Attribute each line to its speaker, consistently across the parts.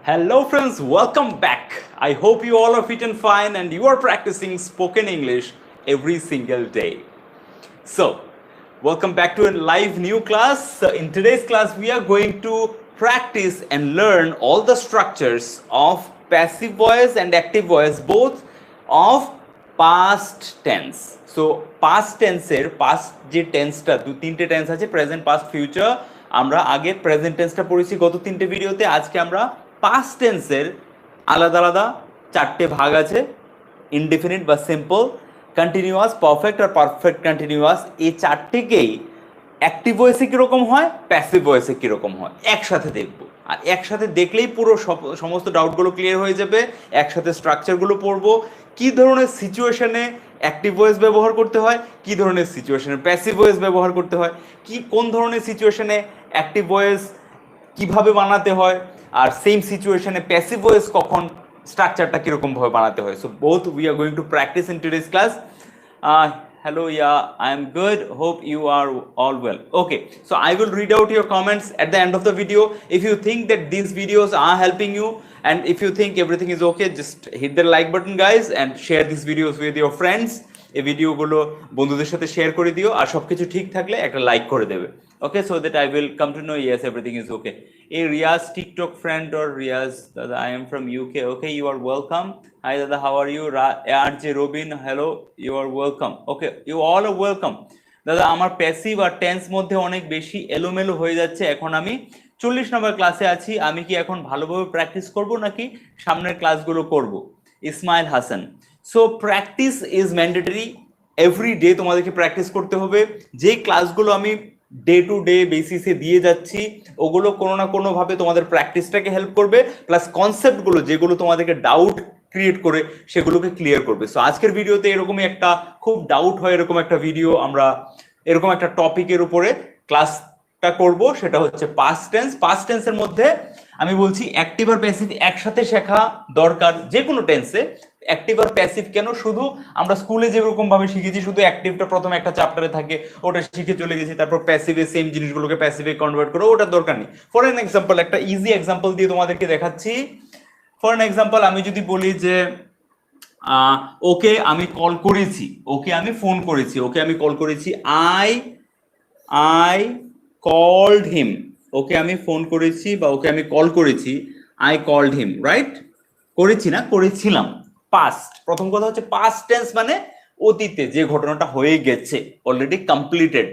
Speaker 1: Hello, friends, welcome back. I hope you all are fit and fine and you are practicing spoken English every single day. So, welcome back to a live new class. So, in today's class, we are going to practice and learn all the structures of passive voice and active voice, both of past tense. So, past tense past যে টেন্সটা তিনটে tense আছে, present, past, future. আমরা আগে present টেন্সটা পড়েছি গত তিনটে ভিডিওতে। আজকে আমরা পাস্ট টেন্সের আলাদা আলাদা চারটে ভাগ আছে, ইনডিফিনিট বা সিম্পল, কন্টিনিউয়াস, পারফেক্ট আর পারফেক্ট কন্টিনিউয়াস। এই চারটেকেই অ্যাক্টিভ ভয়েসে কীরকম হয়, প্যাসিভ ভয়েসে কীরকম হয় একসাথে দেখব। আর একসাথে দেখলেই পুরো সমস্ত ডাউটগুলো ক্লিয়ার হয়ে যাবে। একসাথে স্ট্রাকচারগুলো পড়বো, কী ধরনের সিচুয়েশনে অ্যাক্টিভ ভয়েস ব্যবহার করতে হয়, কী ধরনের সিচুয়েশনে প্যাসিভ ভয়েস ব্যবহার করতে হয়, কোন ধরনের সিচুয়েশনে অ্যাক্টিভ ভয়েস কীভাবে বানাতে হয়, আর সেম সিচুয়েশনে প্যাসিভ ভয়েস কখন স্ট্রাকচারটা কীরকমভাবে বানাতে হয়। So both we are going to practice in today's class. Hello, yeah, I am good. Hope you are all well. Okay, so I will read out your comments at the end of the video. If you think that these videos are helping you and if you think everything is okay, just hit the like button, guys, and share these videos with your friends. এই ভিডিওগুলো বন্ধুদের সাথে share করে দিও, আর সবকিছু ঠিক থাকলে একটা লাইক করে দেবে। Okay, so that I will come to know, yes, everything is okay. A Riyaz TikTok friend or Riyaz, I am from UK. Okay, you are welcome. Hi Dada, how are you? RJ Robin, hello, you are welcome. Okay, you all are welcome. দাদা, আমার passive আর tense মধ্যে অনেক বেশি এলোমেলো হয়ে যাচ্ছে। এখন আমি 40 নম্বর ক্লাসে আছি। আমি কি এখন ভালোভাবে প্র্যাকটিস করব নাকি সামনের ক্লাসগুলো করব? Ismail Hasan, so practice is mandatory. Every day তোমাদেরকে প্র্যাকটিস করতে হবে। যে ক্লাসগুলো আমি ডে টু ডে বেসিসে দিয়ে যাচ্ছি, ওগুলো কোনো না কোনোভাবে তোমাদের প্র্যাকটিসটাকে হেল্প করবে, প্লাস কনসেপ্টগুলো যেগুলো তোমাদেরকে ডাউট ক্রিয়েট করে সেগুলোকে ক্লিয়ার করবে। সো আজকের ভিডিওতে এরকমই একটা খুব ডাউট হয় এরকম একটা ভিডিও, আমরা এরকম একটা টপিকের উপরে ক্লাসটা করব, সেটা হচ্ছে পাস্ট টেন্স। পাস্ট টেন্সের মধ্যে আমি বলছি অ্যাক্টিভ আর প্যাসিভ একসাথে শেখা দরকার যে কোনো টেন্সে। অ্যাক্টিভ আর প্যাসিভ কেন, শুধু আমরা স্কুলে যেরকম ভাবে শিখেছি শুধু অ্যাক্টিভটা প্রথমে একটা চ্যাপ্টারে থাকে, ওটা শিখে চলে গেছি, তারপর প্যাসিভে সেম জিনিসগুলোকে প্যাসিভে কনভার্ট করো, ওটার দরকার নেই। ফর এন এক্সাম্পল, একটা ইজি এক্সাম্পল দিয়ে তোমাদেরকে দেখাচ্ছি। ফর এন এক্সাম্পল, আমি যদি বলি যে ওকে আমি কল করেছি, ওকে আমি ফোন করেছি, ওকে আমি কল করেছি, আই কল্ড হিম। ওকে আমি ফোন করেছি বা ওকে আমি কল করেছি, আই কল্ড হিম, রাইট? করেছি না, করেছিলাম। পাস্ট, প্রথম কথা হচ্ছে পাস্ট টেন্স মানে অতীতে যে ঘটনাটা হয়ে গেছে, অলরেডি কমপ্লিটেড,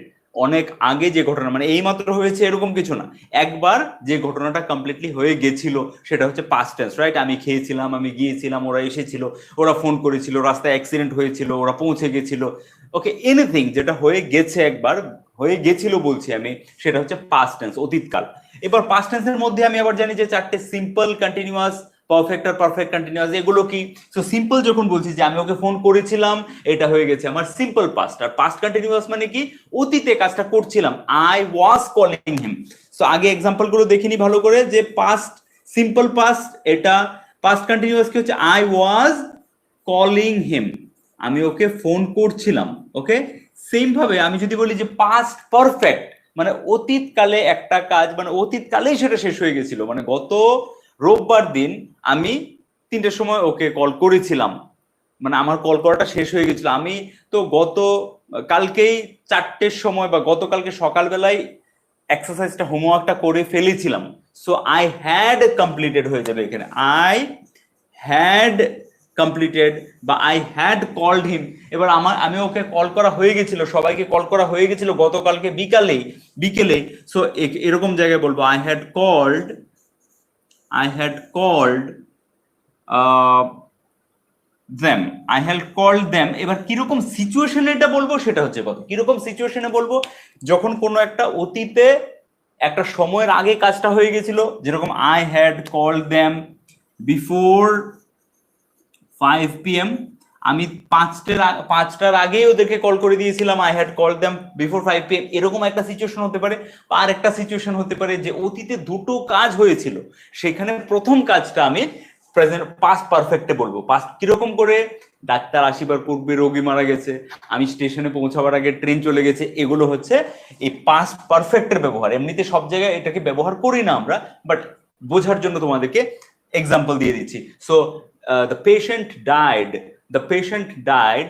Speaker 1: অনেক আগে যে ঘটনা, মানে এই মাত্র হয়েছে এরকম কিছু না, একবার যে ঘটনাটা কমপ্লিটলি হয়ে গেছিল সেটা হচ্ছে পাস্ট টেন্স, রাইট? আমি খেয়েছিলাম, আমি গিয়েছিলাম, ওরা এসেছিল, ওরা ফোন করেছিল, রাস্তায় অ্যাক্সিডেন্ট হয়েছিল, ওরা পৌঁছে গেছিল। ওকে, এনিথিং যেটা হয়ে গেছে, একবার হয়ে গেছিল বলছি আমি, সেটা হচ্ছে পাস্ট টেন্স, অতীতকাল। এবার পাস্ট টেন্সের মধ্যে আমি আবার জানি যে চারটে, সিম্পল, কন্টিনিউয়াস, পারফেক্ট আর পারফেক্ট কন্টিনিউয়াস। এগুলো কি? সো সিম্পল যখন বলছি যে আমি ওকে ফোন করেছিলাম, এটা হয়ে গেছে আমার সিম্পল পাস্ট। আর পাস্ট কন্টিনিউয়াস মানে কি? অতীতে কাজটা করছিলাম, I was calling him. So আগে এক্সাম্পল গুলো দেখিনি ভালো করে, যে পাস্ট সিম্পল পাস্ট, এটা পাস্ট কন্টিনিউয়াস কি হচ্ছে, আই ওয়াজ কলিং হিম, আমি ওকে ফোন করছিলাম। ওকে, সেম ভাবে আমি যদি বলি যে পাস্ট পারফেক্ট, মানে অতীতকালে একটা কাজ, মানে অতীতকালেই সেটা শেষ হয়ে গেছিল, মানে গত রোববার দিন আমি 3টের সময় ওকে কল করেছিলাম, মানে আমার কল করাটা শেষ হয়ে গেছিল। আমি তো গত কালকেই 4টের সময় বা গতকালকে সকালবেলায় এক্সারসাইজটা, হোমওয়ার্কটা করে ফেলেছিলাম। সো আই হ্যাড কমপ্লিটেড হয়ে যাবে এখানে, আই হ্যাড কমপ্লিটেড বা আই হ্যাড কল্ড হিম। এবার আমি ওকে কল করা হয়ে গেছিল, সবাইকে কল করা হয়ে গেছিল গতকালকে বিকেলে। সো এরকম জায়গায় বলবো I had called them, I had called them। এবার কিরকম সিচুয়েশনে এটা বলবো সেটা হচ্ছে কথা, কিরকম সিচুয়েশনে বলবো, যখন কোনো একটা অতীতে একটা সময়ের আগে কাজটা হয়ে গেছিল, যেরকম I had called them before 5 PM, আমি 5টার আগেই ওদেরকে কল করে দিয়েছিলাম, I had called them before 5 PM। এরকম একটা সিচুয়েশন হতে পারে। আর একটা সিচুয়েশন হতে পারে যে অতীতে দুটো কাজ হয়েছিল, সেখানে প্রথম কাজটা আমি প্রেজেন্ট পাস্ট পারফেক্টে বলবো। পাস্ট কিরকম করে, ডাক্তার আসিবার পূর্বে রোগী মারা গেছে, আমি স্টেশনে পৌঁছাবার আগে ট্রেন চলে গেছে, এগুলো হচ্ছে এই পাস্ট পারফেক্টের ব্যবহার। এমনিতে সব জায়গায় এটাকে ব্যবহার করি না আমরা, বাট বোঝার জন্য তোমাদেরকে এক্সাম্পল দিয়ে দিচ্ছি। সো দ্য পেশেন্ট ডাইড,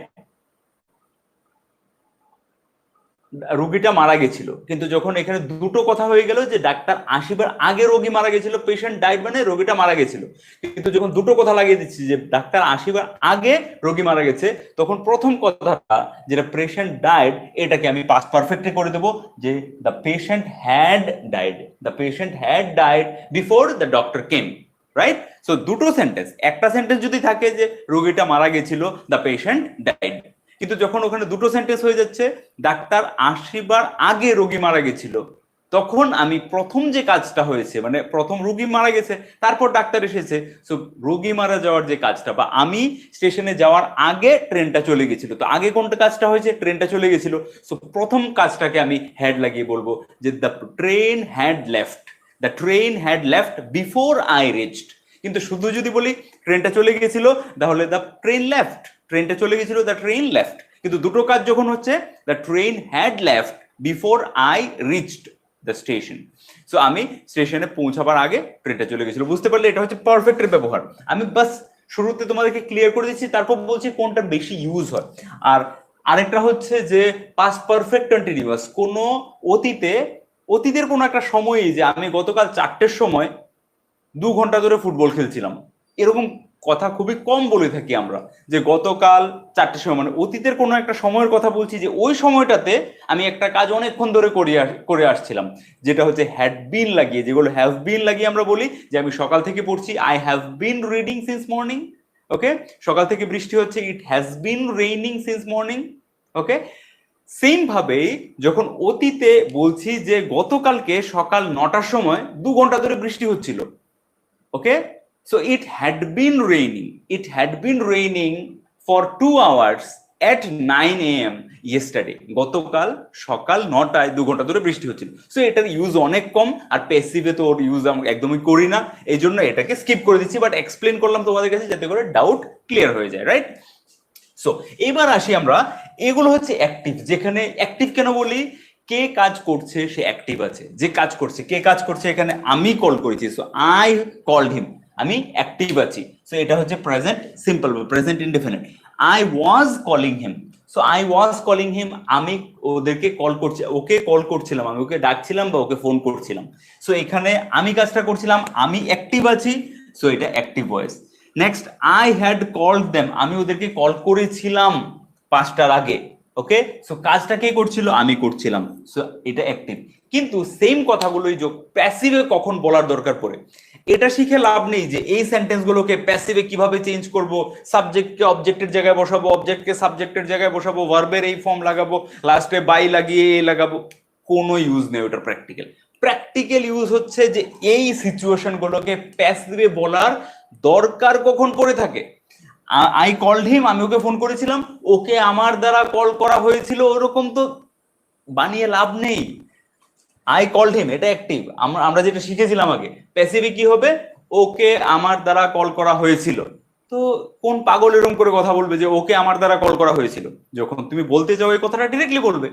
Speaker 1: রোগীটা মারা গেছিল, কিন্তু যখন এখানে দুটো কথা হয়ে গেল যে ডাক্তার আসিবার আগে রোগী মারা গেছিল, পেশেন্ট ডাইড মানে রোগীটা মারা গেছিল, কিন্তু যখন দুটো কথা লাগিয়ে দিচ্ছি যে ডাক্তার আসিবার আগে রোগী মারা গেছে, তখন প্রথম কথাটা যেটা পেশেন্ট ডাইড, এটাকে আমি পাস্ট পারফেক্টে করে দেবো যে the patient had died before the doctor came, right? So দুটো সেন্টেন্স, একটা সেন্টেন্স যদি থাকে যে রোগীটা মারা গেছিল, দ্য পেশেন্ট ডাইড, কিন্তু যখন ওখানে দুটো সেন্টেন্স হয়ে যাচ্ছে ডাক্তার আসিবার আগে রোগী মারা গেছিল, তখন আমি প্রথম যে কাজটা হয়েছে, মানে প্রথম রোগী মারা গেছে তারপর ডাক্তার এসেছে, সো রোগী মারা যাওয়ার যে কাজটা, বা আমি স্টেশনে যাওয়ার আগে ট্রেনটা চলে গেছিল, তো আগে কোনটা কাজটা হয়েছে, ট্রেনটা চলে গেছিল, সো প্রথম কাজটাকে আমি হ্যাড লাগিয়ে বলবো যে the train had left before I reached. কিন্তু শুধু যদি বলি ট্রেনটা চলে গেছিল, তাহলে দ্য ট্রেনটা চলে গেছিল, দ্য ট্রেন লেফট। কিন্তু দুটো কাজ যখন হচ্ছে, the train had left before I reached the station. So আমি স্টেশনে পৌঁছাবার আগে ট্রেনটা চলে গেছিল। বুঝতে পারলে এটা হচ্ছে পারফেক্টের ব্যবহার। আমি বাস শুরুতে তোমাদেরকে ক্লিয়ার করে দিচ্ছি, তারপর বলছি কোনটা বেশি ইউজ হয়। আর আরেকটা হচ্ছে যে পাস্ট পারফেক্ট কন্টিনিউয়াস, কোনো অতীতের কোনো একটা সময়ে, যে আমি গতকাল 4টের সময় 2 ঘন্টা ধরে ফুটবল খেলছিলাম, এরকম কথা খুবই কম বলে থাকি আমরা, যে গতকাল 4টের সময়, মানে অতীতের কোনো একটা সময়ের কথা বলছি, যে ওই সময়টাতে আমি একটা কাজ অনেকক্ষণ ধরে করে আসছিলাম, যেটা হচ্ছে হ্যাড বিন লাগিয়ে, যেগুলো হ্যাভ বিন লাগিয়ে আমরা বলি যে আমি সকাল থেকে পড়ছি, I have been reading since morning, okay, সকাল থেকে বৃষ্টি হচ্ছে, it has been raining since morning, okay. Same ভাবে যখন অতীতে বলছি যে গতকালকে সকাল 9টার সময় 2 ঘন্টা ধরে বৃষ্টি হচ্ছিল, okay, so it had been raining for 2 hours at 9 a.m. yesterday, গতকাল সকাল 9টায় 2 ঘন্টা ধরে বৃষ্টি হচ্ছিল। সো এটার ইউজ অনেক কম, আর প্যাসিভে তো ওর ইউজ আমি একদমই করি না, এই জন্য এটাকে স্কিপ করে দিচ্ছি, বাট এক্সপ্লেন করলাম তোমাদের কাছে যাতে করে ডাউট ক্লিয়ার হয়ে যায়, রাইট? সো এবার আসি আমরা, এগুলো হচ্ছে অ্যাক্টিভ। যেখানে অ্যাক্টিভ কেন বলি, কে কাজ করছে সে অ্যাক্টিভ আছে, যে কাজ করছে, কে কাজ করছে, এখানে আমি কল করেছি, সো আই কল্ড হিম, আমি অ্যাক্টিভ আছি, সো এটা হচ্ছে present simple, present indefinite. I was calling him, so I was calling হিম, আমি ওদেরকে কল করছি, ওকে কল করছিলাম, আমি ওকে ডাকছিলাম বা ওকে ফোন করছিলাম, সো এখানে আমি কাজটা করছিলাম, আমি অ্যাক্টিভ আছি, সো এটা active voice. Next, I had called them, আমি ওদেরকে কল করেছিলাম 5টার আগে, ওকে, সো কাজটা কে করছিল, আমি করছিলাম, সো এটা অ্যাক্টিভ। কিন্তু সেম কথাগুলোই যোগ প্যাসিভে কখন বলার দরকার পড়ে, এটা শিখে লাভ নেই যে এই সেন্টেন্স গুলোকে প্যাসিভে কিভাবে চেঞ্জ করব, সাবজেক্টকে অবজেক্টের জায়গায় বসাবো, অবজেক্টকে সাবজেক্টের জায়গায় বসাবো, ভার্বের এই ফর্ম লাগাবো, লাস্টে বাই লাগিয়ে এ লাগাবো, কোনো ইউজ নেই ওটা। প্র্যাকটিক্যাল ইউজ হচ্ছে যে এই সিচুয়েশন গুলোকে প্যাসিভে বলার দরকার কখন পড়ে থাকে। আই কল্ড হিম, আমি ওকে ফোন করেছিলাম, ওকে আমার দ্বারা কল করা হয়েছিল, ওরকম তো বানিয়ে লাভ নেই। আই কল্ড হিম এটা অ্যাক্টিভ, আমরা যেটা শিখেছিলাম আগে, প্যাসিভে কি হবে, ওকে আমার দ্বারা কল করা হয়েছিল। তো কোন পাগল এরকম করে কথা বলবে যে ওকে আমার দ্বারা কল করা হয়েছিল? যখন তুমি বলতে চাও এই কথাটা ডিরেক্টলি বলবে।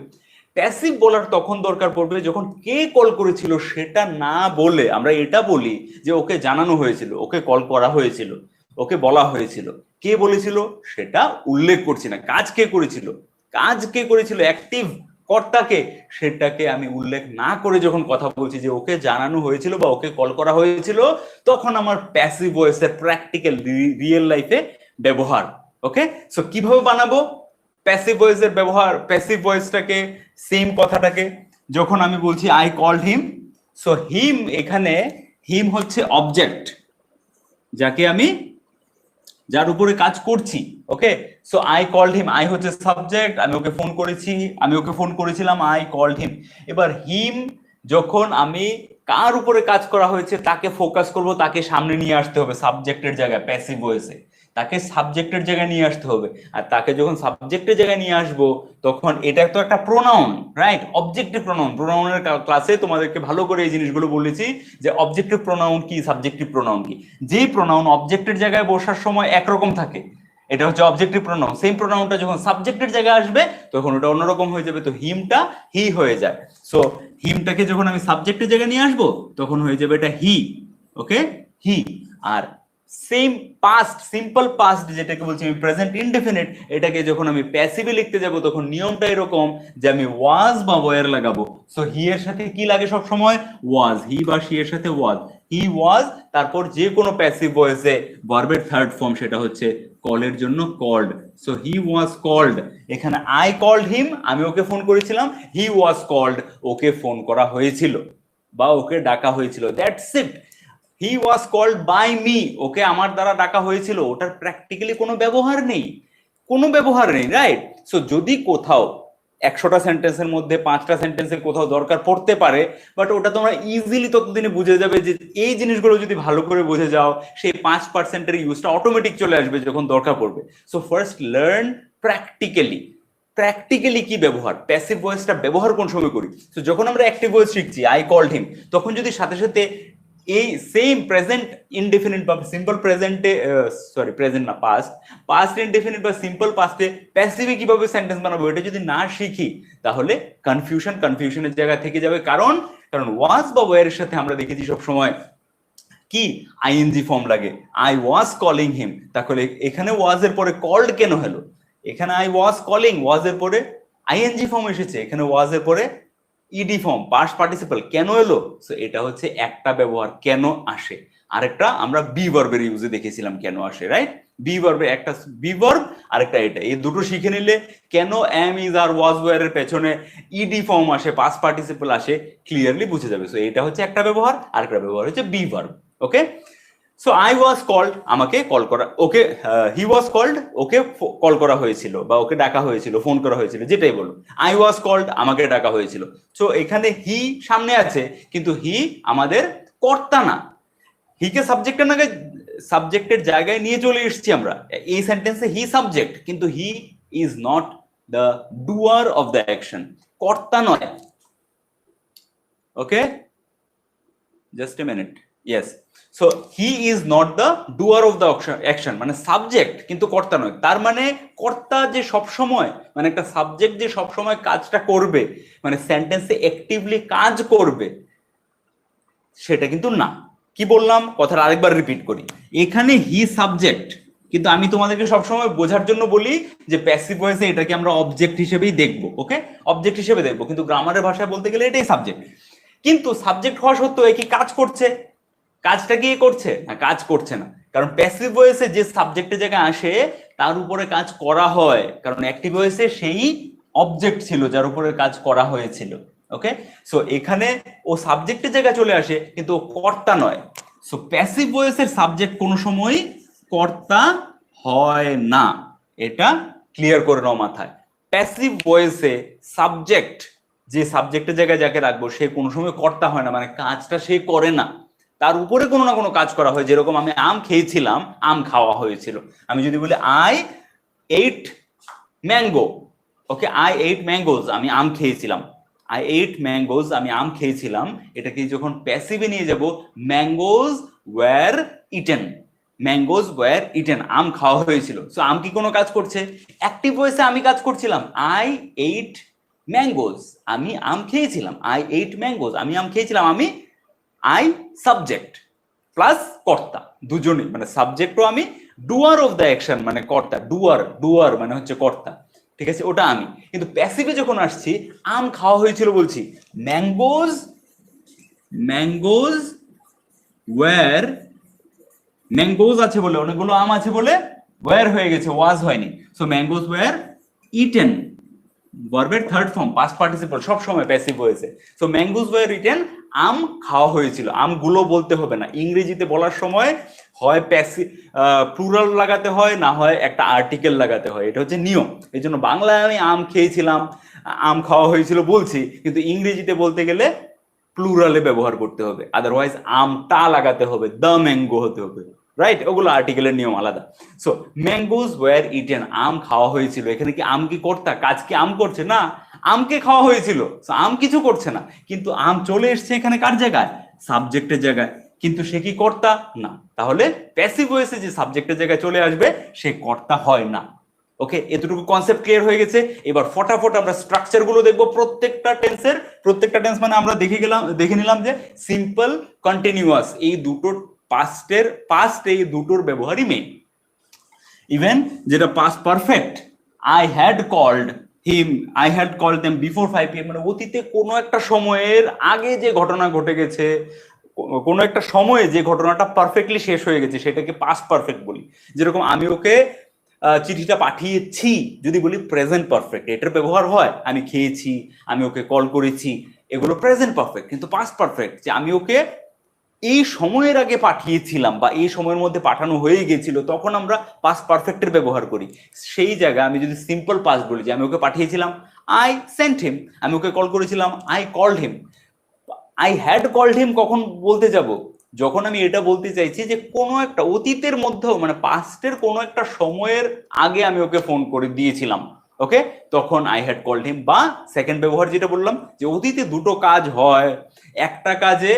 Speaker 1: প্যাসিভ বলার তখন দরকার পড়বে যখন কে কল করেছিল সেটা না বলে আমরা এটা বলি যে ওকে জানানো হয়েছিল, ওকে কল করা হয়েছিল, ওকে বলা হয়েছিল। কে বলেছিল সেটা উল্লেখ করছি না, কাজ কে করেছিল অ্যাক্টিভ কর্তাকে, সেটাকে আমি উল্লেখ না করে যখন কথা বলছি যে ওকে জানানো হয়েছিল বা ওকে কল করা হয়েছিল, তখন আমার প্যাসিভ ভয়েসের প্র্যাকটিক্যাল রিয়েল লাইফে ব্যবহার। ওকে, সো কিভাবে বানাবো প্যাসিভ ভয়েসের ব্যবহার? প্যাসিভ ভয়েসটাকে, সেম কথাটাকে, যখন আমি বলছি I called him, so him, এখানে হিম হচ্ছে অবজেক্ট, যার উপরে কাজ করছি। Okay, so I called him, I হচ্ছে সাবজেক্ট, আমি ওকে ফোন করেছিলাম, আই কল্ড হিম। এবার হিম, যখন আমি কার উপরে কাজ করা হয়েছে তাকে ফোকাস করব, তাকে সামনে নিয়ে আসতে হবে সাবজেক্টের জায়গায়, প্যাসিভ ভয়েসে তাকে সাবজেক্টের জায়গায় নিয়ে আসতে হবে। আর তাকে যখন সাবজেক্টের জায়গায় নিয়ে আসবো, তখন এটা তো একটা প্রোনাউন, রাইট? অবজেক্টিভ প্রোনাউনের ক্লাসে তোমাদেরকে ভালো করে এই জিনিসগুলো বলেছি যে অবজেক্টিভ প্রোনাউন কি, সাবজেক্টিভ প্রোনাউন কি। যে প্রোনাউন অবজেক্টের জায়গায় বসার সময় একরকম থাকে, এটা হচ্ছে অবজেক্টিভ প্রোনাউন। সেম প্রোনাউনটা যখন সাবজেক্টের জায়গায় আসবে তখন ওটা অন্যরকম হয়ে যাবে, তো হিমটা হি হয়ে যায়। সো হিমটাকে যখন আমি সাবজেক্টের জায়গায় নিয়ে আসবো তখন হয়ে যাবে এটা হি। ওকে, হি। আর সেম পাস্ট, সিম্পল পাস্ট যেটাকে বলছি আমি প্রেজেন্ট ইনডেফিনিট, এটাকে যখন আমি প্যাসিভে লিখতে যাব তখন নিয়মটা এরকম যে আমি ওয়াজ বা ওয়্যার লাগাবো। সো হি এর সাথে কি লাগে সব সময়? ওয়াজ। হি বা শি এর সাথে ওয়াজ, হি ওয়াজ, তারপর যে কোনো প্যাসিভ ভয়েসে ভার্বের থার্ড ফর্ম সেটা হচ্ছে কলের জন্য called. So he was called, এখানে আই কল্ড হিম, আমি ওকে ফোন করেছিলাম, হি ওয়াজ কল্ড, ওকে ফোন করা হয়েছিল বা ওকে ডাকা হয়েছিল, that's it. He was called by me, okay আমার দ্বারা ডাকা হয়েছিল, ওটার প্র্যাকটিক্যালি কোনো ব্যবহার নেই, কোনো ব্যবহার নেই, রাইট? সো যদি কোথাও 100টা সেন্টেন্সের মধ্যে 5টা সেন্টেন্সের কোথাও দরকার পড়তে পারে, বাট ওটা তোমরা ইজিলি ততদিনে বুঝে যাবে যে এই জিনিসগুলো যদি ভালো করে বুঝে যাও সেই 5%-এর ইউজটা অটোমেটিক চলে আসবে যখন দরকার পড়বে। So first learn practically, practically কি ব্যবহার, প্যাসিভ ভয়েসটা ব্যবহার কোন সময় করি। তো যখন আমরা অ্যাক্টিভ ভয়েস শিখছি আই কল্ড হিম, তখন যদি সাথে সাথে এই সেম প্রেজেন্ট ইনডেফিনিট বা সিম্পল প্রেজেন্টে, সরি প্রেজেন্ট না পাস্ট, পাস্ট ইনডেফিনিট বা সিম্পল পাস্টে প্যাসিভে কিভাবে সেন্টেন্স বানাবো এটা যদি না শিখি তাহলে কনফিউশনের জায়গা থেকে যাবে। কারণ ওয়াজ বা ওয়্যারের সাথে আমরা দেখেছি সব সময় কি আইএনজি ফর্ম লাগে, আই ওয়াজ কলিং হিম, তাহলে এখানে ওয়াজ এর পরে কল্ড কেন হলো? এখানে আই ওয়াজ কলিং, ওয়াজ এর পরে আইএনজি ফর্ম এসেছে, এখানে ওয়াজ এর পরে ইডি ফর্ম পাস্ট পার্টিসিপল কেন এলো? সো এটা হচ্ছে একটা ব্যবহার কেন আসে। আরেকটা আমরা বি ভার্বের ইউজে দেখেছিলাম কেন আসে, রাইট? বি ভার্বে একটা বি ভার্ব আরেকটা এটা, এই দুটো শিখে নিলে কেন am is are was were এর পেছনে ইডি ফর্ম আসে, পাস্ট পার্টিসিপল আসে, ক্লিয়ারলি বুঝে যাবে। সো এটা হচ্ছে একটা ব্যবহার, আরেকটা ব্যবহার হচ্ছে be verb. Okay, so I was called, আমাকে কল করা, okay he was called, okay call করা হয়েছিল বা ওকে ডাকা হয়েছিল, ফোন করা হয়েছিল, যেটাই বলো। আই ওয়াজ কল্ড, আমাকে ডাকা হয়েছিল। সো এখানে হি সামনে আছে কিন্তু হি আমাদের কর্তা না, হিকে সাবজেক্টের জায়গায় নিয়ে চলে এসেছি আমরা এই সেন্টেন্সে, হি সাবজেক্ট কিন্তু he is not the doer of the action, কর্তা নয়। Okay, just a minute, yes. So he is not the doer of the action, মানে সাবজেক্ট কিন্তু কর্তা নয়। তার মানে কর্তা যে সব সময়, মানে একটা সাবজেক্ট যে সব সময় কাজটা করবে, মানে সেন্টেন্সে অ্যাক্টিভলি কাজ করবে, সেটা কিন্তু না। কি বললাম, কথাটা আরেকবার রিপিট করি, এখানে হি সাবজেক্ট, কিন্তু আমি তোমাদেরকে সবসময় বোঝার জন্য বলি যে প্যাসিভ ভয়েসে এটাকে আমরা অবজেক্ট হিসেবেই দেখবো। ওকে, অবজেক্ট হিসেবে দেখবো, কিন্তু গ্রামারের ভাষায় বলতে গেলে এটাই সাবজেক্ট। কিন্তু সাবজেক্ট হওয়া সত্ত্বেও কি কাজ করছে? কাজটা কি করছে না? কাজ করছে না, কারণ প্যাসিভ ভয়েসে যে সাবজেক্টের জায়গায় আসে তার উপরে কাজ করা হয়, কারণ অ্যাক্টিভ ভয়েসে সেই অবজেক্ট ছিল যার উপরে কাজ করা হয়েছিল। ওকে, সো এখানে ও সাবজেক্টের জায়গায় চলে আসে কিন্তু ও কর্তা নয়। সো প্যাসিভ ভয়েসের সাবজেক্ট কোনো সময় কর্তা হয় না, এটা ক্লিয়ার করে নাও মাথায়। প্যাসিভ ভয়েসে সাবজেক্ট, যে সাবজেক্টের জায়গায় যাকে রাখবো সে কোনো সময় কর্তা হয় না, মানে কাজটা সে করে না, তার উপরে কোনো না কোনো কাজ করা হয়। যেরকম আমি আম খেয়েছিলাম, আম খাওয়া হয়েছিল। আমি যদি বলি I eight mango, okay, I eight mangoes, আমি আম খেয়েছিলাম, আই এইট ম্যাঙ্গোজ, আমি আম খেয়েছিলাম, এটাকে যখন প্যাসিভে নিয়ে যাব, mangoes were eaten, mangoes were eaten, আম খাওয়া হয়েছিল। সো আম কি কোনো কাজ করছে? অ্যাক্টিভ ভয়েসে আমি কাজ করছিলাম, আই এইট ম্যাঙ্গোজ, আমি আম খেয়েছিলাম, আই এইট ম্যাঙ্গোজ, আমি আম খেয়েছিলাম, আমি আই সাবজেক্ট প্লাস কর্তা দুজনই, মানে সাবজেক্টও আমি, ডুয়ার অফ দ্য অ্যাকশন মানে কর্তা, ডুয়ার মানে হচ্ছে কর্তা, ঠিক আছে, ওটা আমি। কিন্তু প্যাসিভে যখন আসছি, আম খাওয়া হয়েছিল বলছি, ম্যাঙ্গোজ ওয়্যার, ম্যাঙ্গোজ আছে বলে, অনেকগুলো আম আছে বলে ওয়্যার হয়ে গেছে, ওয়াজ হয়নি। সো ম্যাঙ্গোজ ওয়্যার ইটেন, ভার্বের থার্ড ফর্ম পাস্ট পার্টিসিপল সব সময় প্যাসিভ হয়েছে। সো ম্যাঙ্গোজ ওয়্যার রিটেন, আম খাওয়া হয়েছিল, আমগুলো বলতে হবে না, ইংরেজিতে বলার সময় হয় প্যাসিভ প্লুরাল লাগাতে হয়, না হয় একটা আর্টিকেল লাগাতে হয়, এটা হচ্ছে নিয়ম। এই জন্য বাংলায় আমি আম খেয়েছিলাম, আম খাওয়া হয়েছিল বলছি, কিন্তু ইংরেজিতে বলতে গেলে প্লুরালে ব্যবহার করতে হবে, আদারওয়াইজ আমটা লাগাতে হবে, দ্য ম্যাঙ্গো হতে হবে, রাইট? ওগুলো আর্টিকেলের নিয়ম আলাদা। সো ম্যাঙ্গোজ ওয়্যার ইটেন, আম খাওয়া হয়েছিল, এখানে কি আম কি কর্তা? কাজ কি আম করছে? না, আমকে খাওয়া হয়েছিল, আম কিছু করছে না, কিন্তু আম চলে এসছে এখানে কার জায়গায়? সাবজেক্টের জায়গায়, কিন্তু সে কি কর্তা? না। তাহলে প্যাসিভ ভয়েসে যে সাবজেক্টের জায়গায় চলে আসবে সে কর্তা হয় না। ওকে, এতটুকু কনসেপ্ট ক্লিয়ার হয়ে গেছে। এবার ফটাফট আমরা স্ট্রাকচার গুলো দেখবো প্রত্যেকটা টেন্স, মানে আমরা দেখে নিলাম যে সিম্পল, কন্টিনিউয়াস, এই দুটো পাস্ট এই দুটোর ব্যবহারই মেইন। ইভেন যেটা past perfect, I had called him, I had called them before 5 PM, মানে অতীতে কোনো একটা সময়ের আগে যে ঘটনা ঘটে গেছে, কোনো একটা সময়ে যে ঘটনাটা পারফেক্টলি শেষ হয়ে গেছে সেটাকে পাস্ট পারফেক্ট বলি। যেরকম আমি ওকে চিঠিটা পাঠিয়েছি যদি বলি প্রেজেন্ট পারফেক্ট, এটার ব্যবহার হয় আমি খেয়েছি, আমি ওকে কল করেছি, এগুলো প্রেজেন্ট পারফেক্ট। কিন্তু পাস্ট পারফেক্ট যে আমি ওকে এই সময়ের আগে পাঠিয়েছিলাম বা এই সময়ের মধ্যে পাঠানো হয়ে গেছিল, তখন আমরা পাস্ট পারফেক্টের ব্যবহার করি। সেই জায়গায় আমি যদি সিম্পল পাস্ট বলি যে আমি ওকে পাঠিয়েছিলাম, আই সেন্ট হিম, আমি ওকে কল করেছিলাম, I called him. I had called him কখন বলতে যাব? যখন আমি এটা বলতে চাইছি যে কোনো একটা অতীতের মধ্যেও, মানে পাস্টের কোনো একটা সময়ের আগে আমি ওকে ফোন করে দিয়েছিলাম, ওকে, তখন আই হ্যাড কল্ড হিম। বা সেকেন্ড ব্যবহার যেটা বললাম যে অতীতে দুটো কাজ হয়, একটা কাজে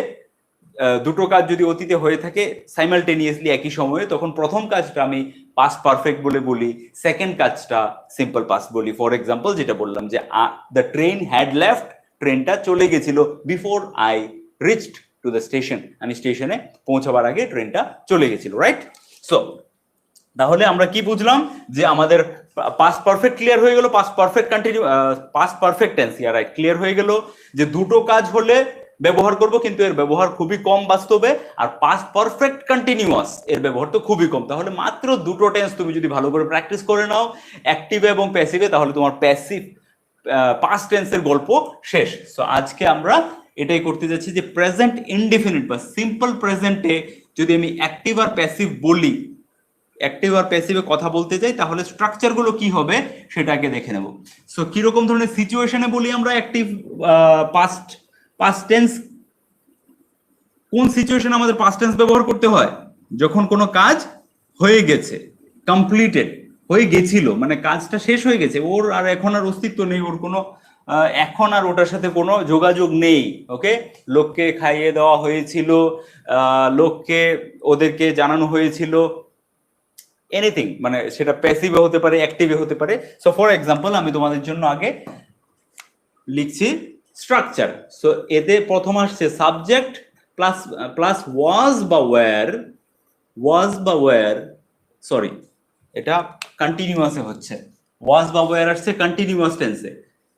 Speaker 1: দুটো কাজ যদি অতীতে হয়ে থাকে সাইমালটেনিয়াসলি একই সময়ে, তখন প্রথম কাজটা আমি পাস্ট পারফেক্ট বলে বলি, সেকেন্ড কাজটা সিম্পল পাস্ট বলি। ফর এক্সাম্পল যেটা বললাম যে দ্য ট্রেন হ্যাড লেফট, ট্রেনটা চলে গেছিল, before I reached to the station, আমি স্টেশনে পৌঁছাবার আগে ট্রেনটা চলে গেছিল, রাইট? সো তাহলে আমরা কি বুঝলাম যে আমাদের পাস্ট পারফেক্ট ক্লিয়ার হয়ে গেল, past perfect continue, past perfect tense, right, clear হয়ে গেল যে দুটো কাজ হলে ব্যবহার করব, কিন্তু এর ব্যবহার খুবই কম বাস্তবে। আর পাস্ট পারফেক্ট কন্টিনিউয়াস এর ব্যবহার তো খুবই কম। তাহলে মাত্র দুটো টেন্স তুমি যদি ভালো করে প্র্যাকটিস করে নাও, অ্যাক্টিভে এবং প্যাসিভে, তাহলে তোমার প্যাসিভ পাস্ট টেন্সের গল্প শেষ। সো আজকে আমরা এটাই করতে যাচ্ছি যে প্রেজেন্ট ইনডিফিনিট বা সিম্পল প্রেজেন্টে যদি আমি অ্যাক্টিভ আর প্যাসিভ বলি, অ্যাক্টিভ আর প্যাসিভে কথা বলতে যাই, তাহলে স্ট্রাকচার গুলো কি হবে সেটাকে দেখে নেব। সো কিরকম ধরনের সিচুয়েশনে বলি আমরা অ্যাক্টিভ পাস্ট টেন্স? কোন সিচুয়েশনে আমাদের পাস্ট টেন্স ব্যবহার করতে হয়? যখন কোনো কাজ হয়ে গেছে, কমপ্লিটেড হয়ে গেছিল, মানে কাজটা শেষ হয়ে গেছে, ওর আর এখন আর অস্তিত্ব নেই, ওর কোনো এখন আর ওটার সাথে কোনো যোগাযোগ নেই, ওকে, লোককে খাইয়ে দেওয়া হয়েছিল, লোককে ওদেরকে জানানো হয়েছিল, এনিথিং, মানে সেটা প্যাসিভে হতে পারে, অ্যাক্টিভে হতে পারে। সো ফর এক্সাম্পল আমি তোমাদের জন্য আগে লিখছি স্ট্রাকচার। সো এতে প্রথম আসছে সাবজেক্ট প্লাস ওয়াজ বা ওয়্যার, সরি এটা কন্টিনিউয়াসে হচ্ছে, ওয়াজ বা ওয়্যার আসছে কন্টিনিউয়াস টেন্সে।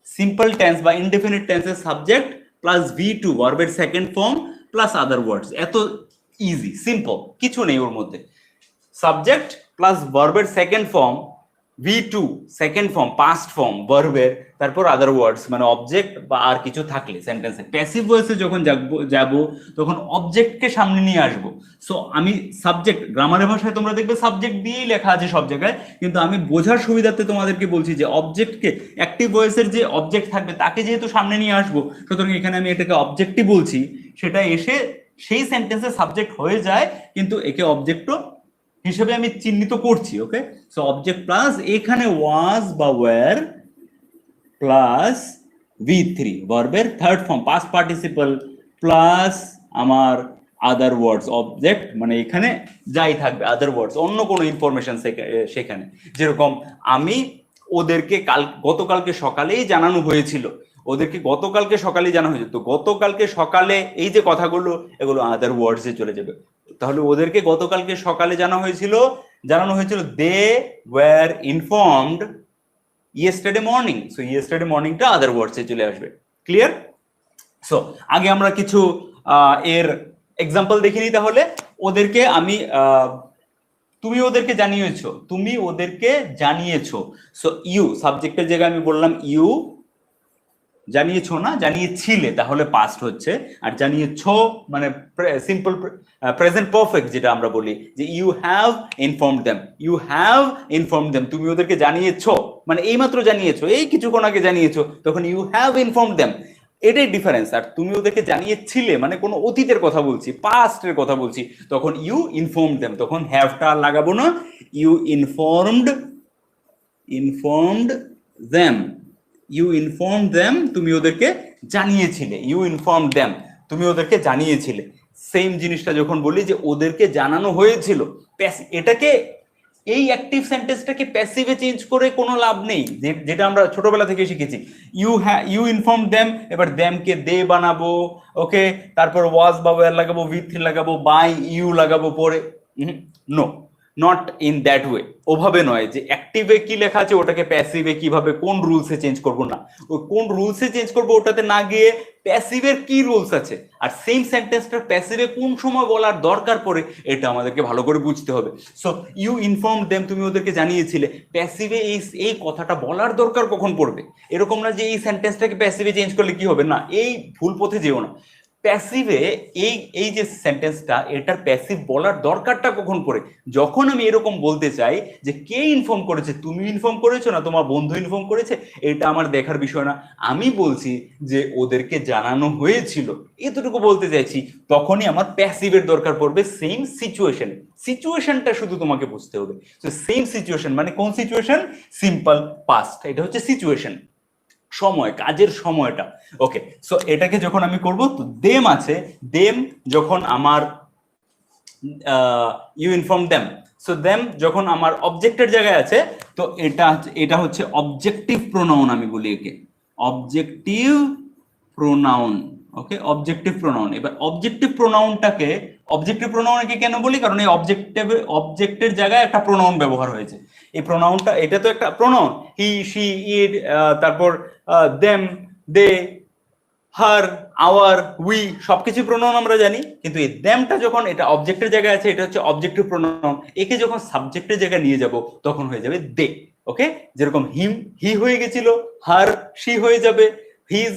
Speaker 1: সিম্পল টেন্স বা ইনডেফিনিট টেন্সে সাবজেক্ট প্লাস V2 ভার্বের সেকেন্ড ফর্ম প্লাস আদার ওয়ার্ডস, এত ইজি সিম্পল, কিছু নেই ওর মধ্যে। সাবজেক্ট প্লাস ভার্বের second form, V2 second form past form ভার্বের, তারপর আদার ওয়ার্ডস মানে অবজেক্ট বা আর কিছু থাকলে সেন্টেন্সে। প্যাসিভ ভয়েসে যখন যাব তখন অবজেক্টকে সামনে নিয়ে আসবো। সো আমি সাবজেক্ট, গ্রামারের ভাষায় তোমরা দেখবে সাবজেক্ট দিয়েই লেখা আছে সব জায়গায়, কিন্তু আমি বোঝার সুবিধার্থে তোমাদেরকে বলছি যে অবজেক্টকে, অ্যাক্টিভ ভয়েসের যে অবজেক্ট থাকবে তাকে যেহেতু সামনে নিয়ে আসবো, সুতরাং এখানে আমি এটাকে অবজেক্টই বলছি, সেটা এসে সেই সেন্টেন্সে সাবজেক্ট হয়ে যায়, কিন্তু একে অবজেক্টও হিসেবে আমি চিহ্নিত করছি, ওকে। সো অবজেক্ট প্লাস এখানে ওয়াজ বা ওয়্যার প্লাস V3 ভার্বের third form past participle plus আমার আদার ওয়ার্ডস, অবজেক্ট মানে এখানে যাই থাকবে আদার ওয়ার্ডস, অন্য কোনো ইনফরমেশন সেখানে। যেরকম আমি ওদেরকে গতকালকে সকালেই জানানো হয়েছিল, ওদেরকে গতকালকে সকালে জানা হয়েছে, তো গতকালকে সকালে এই যে কথাগুলো এগুলো আদার ওয়ার্ডসে চলে যাবে। তাহলে ওদেরকে গতকালকে সকালে জানানো হয়েছিল they were informed yesterday morning. So yesterday মর্নিংটা আদার ওয়ার্ডসে চলে আসবে, ক্লিয়ার? সো আগে আমরা কিছু এর এক্সাম্পল দেখে নিই। তাহলে ওদেরকে আমি তুমি ওদেরকে জানিয়েছো। সো ইউ সাবজেক্টের জায়গায় আমি বললাম ইউ, জানিয়েছো না জানিয়েছিলে, তাহলে পাস্ট হচ্ছে। আর জানিয়েছো মানে সিম্পল প্রেজেন্ট পারফেক্ট, যেটা আমরা বলি যে ইউ হ্যাভ ইনফর্মড দেম, তুমি ওদেরকে জানিয়েছো, মানে এইমাত্র জানিয়েছো, এই কিছুক্ষণ আগে জানিয়েছো, তখন ইউ হ্যাভ ইনফর্মড দেম, এটাই ডিফারেন্স। আর তুমি ওদেরকে জানিয়েছিলে মানে কোনো অতীতের কথা বলছি, পাস্টের কথা বলছি, তখন ইউ ইনফর্মড দেম, তখন হ্যাভটা লাগাবো না, ইউ ইনফর্মড দেম, তুমি ওদেরকে জানিয়েছিলে, তুমি ওদেরকে জানিয়েছিলে। সেম জিনিসটা যখন বলি যে ওদেরকে জানানো হয়েছিল, এটাকে এই অ্যাক্টিভ সেন্টেন্সটাকে প্যাসিভে চেঞ্জ করে কোনো লাভ নেই, যেটা আমরা ছোটবেলা থেকে শিখেছি। ইউ ইনফর্ম দেম, এবার দেমকে দে বানাবো, ওকে, তারপর ওয়াজ বা ওয়্যার লাগাবো, উইথ লাগাবো, বাই ইউ লাগাবো পরে। No, not in that way. ওভাবে নয় যে অ্যাক্টিভে কি লেখা আছে ওটাকে প্যাসিভে কিভাবে কোন রুলসে চেঞ্জ করব, না, ওই কোন রুলসে চেঞ্জ করব ওটাতে না গিয়ে প্যাসিভের কি রুলস আছে আর সেম সেন্টেন্সটা প্যাসিভে কোন সময় বলার দরকার পড়ে এটা আমাদেরকে ভালো করে বুঝতে হবে। সো ইউ ইনফর্ম দেম, তুমি ওদেরকে জানিয়েছিলে, প্যাসিভে এই কথাটা বলার দরকার কখন পড়বে। এরকম না যে এই সেন্টেন্সটাকে প্যাসিভে চেঞ্জ করলে কি হবে, না, এই ভুল পথে যেও না। প্যাসিভে এই যে সেন্টেন্সটা, এটার প্যাসিভ বলার দরকারটা কখন পড়ে, যখন আমি এরকম বলতে চাই যে কে ইনফর্ম করেছে, তুমি ইনফর্ম করেছো না তোমার বন্ধু ইনফর্ম করেছে, এটা আমার দেখার বিষয় না, আমি বলছি যে ওদেরকে জানানো হয়েছিল, এতটুকু বলতে চাইছি, তখনই আমার প্যাসিভের দরকার পড়বে সেম সিচুয়েশন। সিচুয়েশনটা শুধু তোমাকে বুঝতে হবে। তো সেম সিচুয়েশন মানে কোন সিচুয়েশন? সিম্পল পাস্ট, এটা হচ্ছে সিচুয়েশন, সময়, কাজের সময়টা। ওকে, সো এটাকে যখন আমি করব, তো দেম আছে, দেম যখন আমার you inform them, so them যখন আমার অবজেক্টের জায়গায় আছে, তো এটা হচ্ছে অবজেক্টিভ প্রোনাউন, আমি বলি একে অবজেক্টিভ প্রোনাউন। ওকে, অবজেক্টিভ প্রোনাউন। এবার অবজেক্টিভ প্রোনাউনকে কেন বলি, কারণ এই অবজেক্টের জায়গায় একটা প্রোনাউন ব্যবহার হয়েছে। এই প্রোনাউনটা, এটা তো একটা প্রোনাউন, হি, শি, ইট, তারপর them, they, her, our, we, সবকিছু প্রোনাউন আমরা জানি, কিন্তু এই দেমটা যখন এটা অবজেক্টের জায়গায় আছে, এটা হচ্ছে অবজেক্টিভ প্রোনাউন, একে যখন সাবজেক্টের জায়গায় নিয়ে যাব তখন হয়ে যাবে দে। ওকে, যেরকম হি হয়ে গেছিল, হার শি হয়ে যাবে, হিজ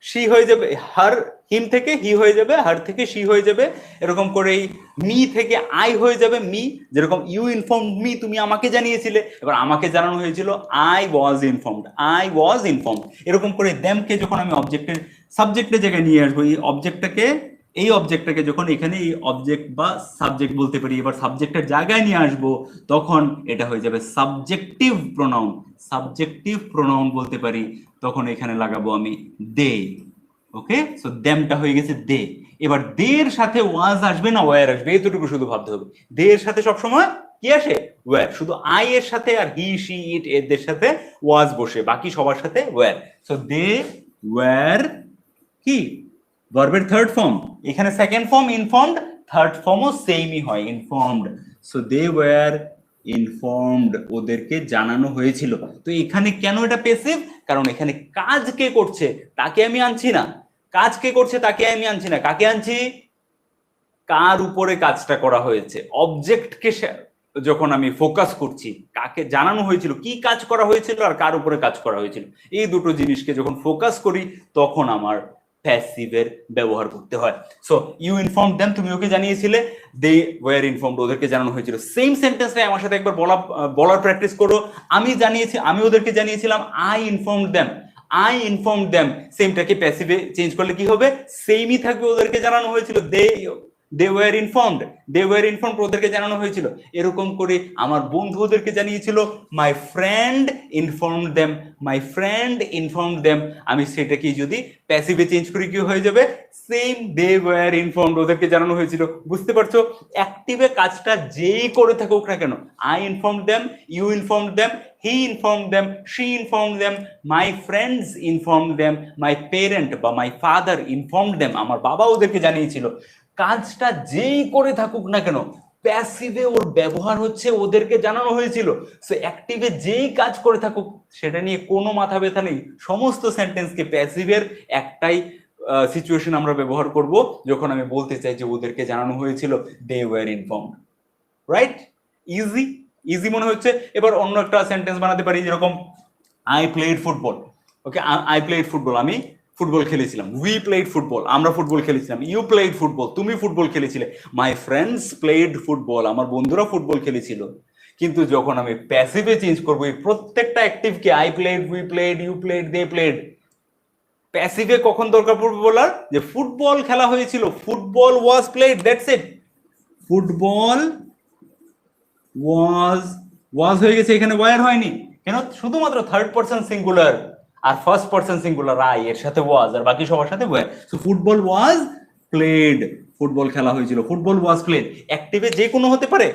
Speaker 1: শি হয়ে যাবে, হার হিম থেকে হি হয়ে যাবে, হার থেকে শি হয়ে যাবে, এরকম করেই মি থেকে আই হয়ে যাবে মি, যেরকম ইউ ইনফর্ম মি, তুমি আমাকে জানিয়েছিলে, এবার আমাকে জানানো হয়েছিল আই ওয়াজ ইনফর্মড। এরকম করে দেমকে যখন আমি সাবজেক্টের জায়গায় নিয়ে আসবো, এই অবজেক্টটাকে যখন এখানে এই অবজেক্ট বা সাবজেক্ট বলতে পারি, এবার সাবজেক্টের জায়গায় নিয়ে আসবো, তখন এটা হয়ে যাবে সাবজেক্টিভ প্রোনাউন বলতে পারি, তখন এখানে লাগাবো আমি দে। ওকে, সো দেমটা হয়ে গেছে দে। এবার দে এর সাথে ওয়াজ আসবে না ওয়্যার আসবে, এতটুকু শুধু ভাবতে হবে। দে এর সাথে সবসময় কি আসে? ওয়্যার। শুধু আই এর সাথে আর হি, শি, ইট এদের সাথে ওয়াজ বসে, বাকি সবার সাথে ওয়্যার। সো দে ওয়্যার কি ভার্বের থার্ড ফর্ম, এখানে সেকেন্ড ফর্ম ইনফর্মড, থার্ড ফর্মও সেমই হয়, informed. So they were informed, ওদেরকে জানানো হয়েছিল। তো এখানে কেন এটা প্যাসিভ? কারণ এখানে কাজ কে করছে তাকে আমি আনছি না, কাকে আনছি? কার উপরে কাজটা করা হয়েছে, অবজেক্টকে যখন আমি ফোকাস করছি, কাকে জানানো হয়েছিল, কি কাজ করা হয়েছিল আর কার উপরে কাজ করা হয়েছিল, এই দুটো জিনিসকে যখন ফোকাস করি তখন আমার প্যাসিভের ব্যবহার করতে হয়। সো ইউ ইনফর্ম দেম, তুমি ওকে জানিয়েছিলে, দে ওয়্যার ইনফর্মড, ওদেরকে জানানো হয়েছিল। সেম সেন্টেন্সটাই আমার সাথে একবার বলার প্র্যাকটিস করো। আমি ওদেরকে জানিয়েছিলাম আই ইনফর্ম দেম, সেমটাকে প্যাসিভে চেঞ্জ করলে কি হবে? সেমই থাকবে, ওদেরকে জানানো হয়েছিল, দে ওয়্যার ইনফর্মড, ওদেরকে জানানো হয়েছিল। এরকম করে আমার বন্ধু ওদেরকে জানিয়েছিল, মাই ফ্রেন্ড ইনফর্মড দেম, আমি সেটাকে যদি প্যাসিভে চেঞ্জ করি কি হয়ে যাবে? সেম, দে ওয়্যার ইনফর্মড, ওদেরকে জানানো হয়েছিল। বুঝতে পারছো? অ্যাক্টিভে কাজটা যেই করে থাকুক না কেন, I inform them, you inform them, he informed them, she informed them, my friends informed them, my parent বা my father informed them, আমার বাবা ওদেরকে জানিয়েছিল। কাজটা যেই করে থাকুক না কেন, প্যাসিভে ওর ব্যবহার হচ্ছে ওদেরকে জানানো হয়েছিল। সো অ্যাক্টিভে যেই কাজ করে থাকুক সেটা নিয়ে কোনো মাথা ব্যথা নেই। সমস্ত সেন্টেন্সকে প্যাসিভের একটাই সিচুয়েশন আমরা ব্যবহার করব, যখন আমি বলতে চাই যে ওদেরকে জানানো হয়েছিল, they were informed. Right? Easy মনে হচ্ছে। এবার অন্য একটা সেন্টেন্স বানাতে পারি, যেরকম I played football. Okay, I played football, আমি ফুটবল খেলেছিলাম। উই প্লেড ফুটবল, আমরা ফুটবল খেলেছিলাম। ইউ প্লেড ফুটবল, তুমি ফুটবল খেলেছিলে। মাই ফ্রেন্ডস প্লেড ফুটবল, আমার বন্ধুরা ফুটবল খেলেছিল। কিন্তু যখন আমি প্যাসিভে চেঞ্জ করবো এই প্রত্যেকটা অ্যাক্টিভকে, I played, we played, you played, they played, প্যাসিভে কখন দরকার পড়বে বলার? যে ফুটবল খেলা হয়েছিল, football was played, that's it. Football was হয়ে গেছে, এখানে ওয়্যার হয়নি কেন? শুধুমাত্র থার্ড পারসন সিঙ্গুলার আর ফার্স্ট পারসন সিঙ্গুলার আই এর সাথে ওয়াজ, আর বাকি সবার সাথে were. So football was played, football খেলা হয়েছিল, ফুটবল ওয়াজ প্লেড। অ্যাক্টিভে যে কোনো হতে পারে,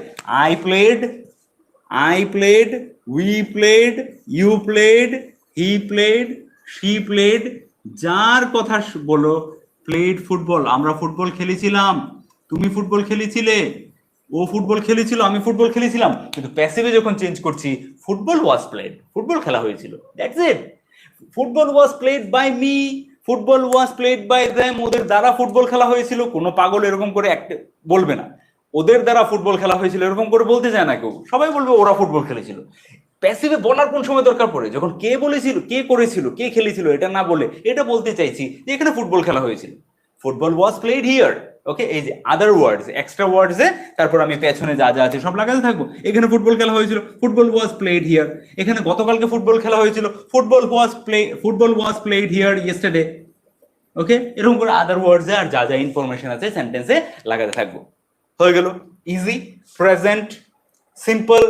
Speaker 1: I played, I played, we played, you played, he played, she played, যার কথা বলো প্লেড ফুটবল, আমরা ফুটবল খেলেছিলাম, তুমি ফুটবল খেলেছিলে, ও ফুটবল খেলেছিল, আমি ফুটবল খেলেছিলাম, কিন্তু প্যাসিভে যখন চেঞ্জ করছি ফুটবল ওয়াজ প্লেড, ফুটবল খেলা হয়েছিল, that's it. Football was played by me, football was played by them, ওদের দ্বারা ফুটবল খেলা হয়েছিল। কোনো পাগল এরকম করে বলবে না ওদের দ্বারা ফুটবল খেলা হয়েছিল, এরকম করে বলতে চায় না কেউ, সবাই বলবে ওরা ফুটবল খেলেছিল। প্যাসিভে বলার কোন সময় দরকার পড়ে, যখন কে বলেছিল, কে করেছিল, কে খেলেছিল, এটা না বলে এটা বলতে চাইছি যে এখানে ফুটবল খেলা হয়েছিল, ফুটবল ওয়াজ প্লেড হিয়ার। ওকে, এই যে আদার ওয়ার্ডস, এক্সট্রা ওয়ার্ডস এ তারপর আমি পেছনে যা যা আছে সব লাগাতে থাকবো। এখানে ফুটবল খেলা হয়েছিল, ফুটবল ওয়াজ প্লেড হিয়ার। এখানে গতকালকে ফুটবল খেলা হয়েছিল, football was played here yesterday. Okay, এরকম করে আদার ওয়ার্ডস এ আর যা যা ইনফরমেশন আছে সেন্টেন্সে লাগাতে থাকবো। হয়ে গেল easy, present simple,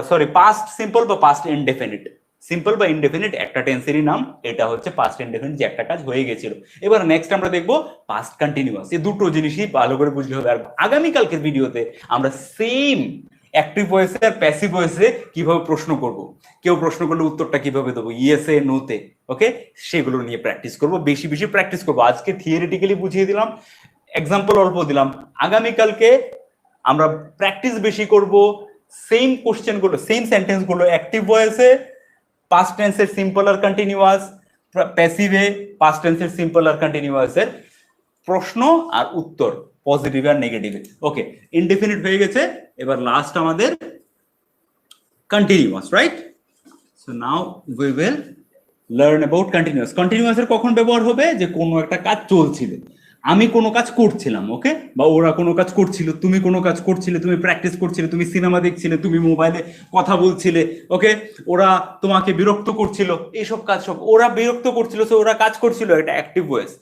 Speaker 1: sorry past simple বা পাস্ট ইনডেফিনিট। সিম্পল বা ইনডেফিনিট একটা টেন্সেরই নাম, এটা হচ্ছে পাস্ট ইনডেফিনিট, যে একটা কাজ হয়ে গেছিল। এবার নেক্সট আমরা দেখবো পাস্ট কন্টিনিউয়াস। এই দুটো জিনিসই ভালো করে বুঝলে হবে। আর আগামীকালকের ভিডিওতে আমরা সেম অ্যাক্টিভ ভয়েসে আর প্যাসিভ ভয়েসে কিভাবে প্রশ্ন করব, কেউ প্রশ্ন করলে উত্তরটা কিভাবে দেবো, ইয়েসে নোতে, ওকে, সেগুলো নিয়ে প্র্যাকটিস করব, বেশি বেশি প্র্যাকটিস করবো। আজকে থিওরিটিক্যালি বুঝিয়ে দিলাম, এক্সাম্পল অল্প দিলাম। আগামীকালকে আমরা প্র্যাকটিস বেশি করব, সেম কোশ্চেন গুলো, সেম সেন্টেন্স গুলো অ্যাক্টিভ ভয়েসে পাস্ট টেন্সের সিম্পল আর কন্টিনিউয়াস, প্যাসিভে পাস্ট টেন্সের সিম্পল আর কন্টিনিউয়াসের প্রশ্ন আর উত্তর, পজিটিভ আর নেগেটিভে। ওকে, ইনডেফিনিট হয়ে গেছে, এবার লাস্ট আমাদের continuous, right? So now we will learn about continuous. কন্টিনিউয়াসের কখন ব্যবহার হবে, যে কোনো একটা কাজ চলছিল, আমি কোনো কাজ করছিলাম, ওকে, বা ওরা কোনো কাজ করছিল, তুমি কোনো কাজ করছিলে, তুমি প্র্যাকটিস করছিলে, তুমি সিনেমা দেখছিলে, তুমি মোবাইলে কথা বলছিলে, ওকে, ওরা তোমাকে বিরক্ত করছিল, এইসব কাজ সব ওরা বিরক্ত করছিল, সো ওরা কাজ করছিল, এটা অ্যাক্টিভ ভয়েস।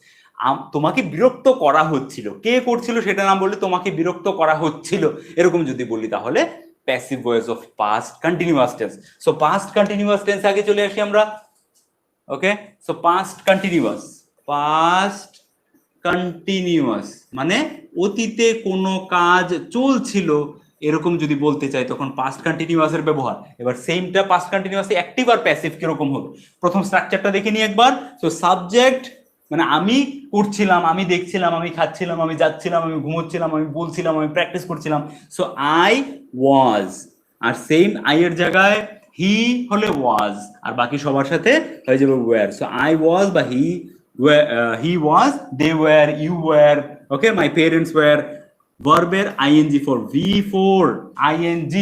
Speaker 1: তোমাকে বিরক্ত করা হচ্ছিল, কে করছিল সেটা না বলে তোমাকে বিরক্ত করা হচ্ছিল, এরকম যদি বলি তাহলে passive voice of past continuous tense. So past continuous tense আগে চলে আসি আমরা। ওকে, সো পাস্ট কন্টিনিউয়াস মানে অতীতে কোনো কাজ চলছিল, এরকম যদি বলতে চাই তখন পাস্ট কন্টিনিউয়াসের ব্যবহার। এবার সেমটা পাস্ট কন্টিনিউয়াসে অ্যাক্টিভ আর প্যাসিভ কিরকম হবে, প্রথম স্ট্রাকচারটা দেখে নিই একবার। সো সাবজেক্ট মানে আমি করছিলাম, আমি দেখছিলাম, আমি খাচ্ছিলাম, আমি যাচ্ছিলাম, আমি ঘুমোচ্ছিলাম, আমি বলছিলাম, আমি প্র্যাকটিস করছিলাম, সো আই ওয়াজ। আর সেম আই এর জায়গায় হি হলে ওয়াজ, আর বাকি সবার সাথে হয়ে যাবে ওয়্যার। সো আই ওয়াজ বা he was, they were, you were, okay, my parents were। ভার্বের ing for v4 ing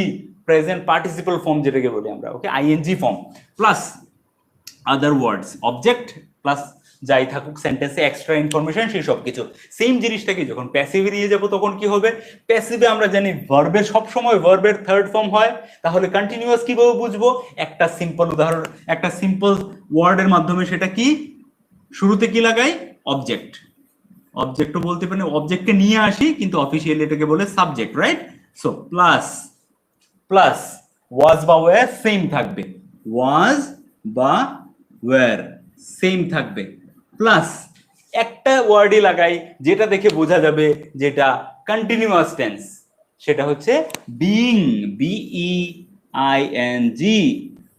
Speaker 1: present participle form যেটাকে বলি আমরা, ওকে, ing ফর্ম প্লাস আদার ওয়ার্ডস, অবজেক্ট প্লাস যাই থাকুক সেন্টেন্সে এক্সট্রা ইনফরমেশন, সেই সব কিছু। সেম জিনিসটাকে যখন প্যাসিভে নিয়ে যাবো তখন কি হবে, প্যাসিভে আমরা জানি ভার্বের সবসময় ভার্বের থার্ড ফর্ম হয়, তাহলে কন্টিনিউয়াস কিভাবে বুঝবো, একটা সিম্পল উদাহরণ, একটা সিম্পল ওয়ার্ডের মাধ্যমে, সেটা কি, শুরুতে কি লাগাই, অবজেক্ট। অবজেক্টও বলতে পারেন, অবজেক্টকে নিয়ে আসি, কিন্তু অফিসিয়ালি এটাকে বলে subject, right? So plus was বা ওয়্যার সেম থাকবে, ওয়াজ বা ওয়্যার সেম থাকবে, প্লাস একটা ওয়ার্ডই লাগাই যেটা দেখে বোঝা যাবে যেটা কন্টিনিউয়াস টেন্স, সেটা হচ্ছে বিইং, BEING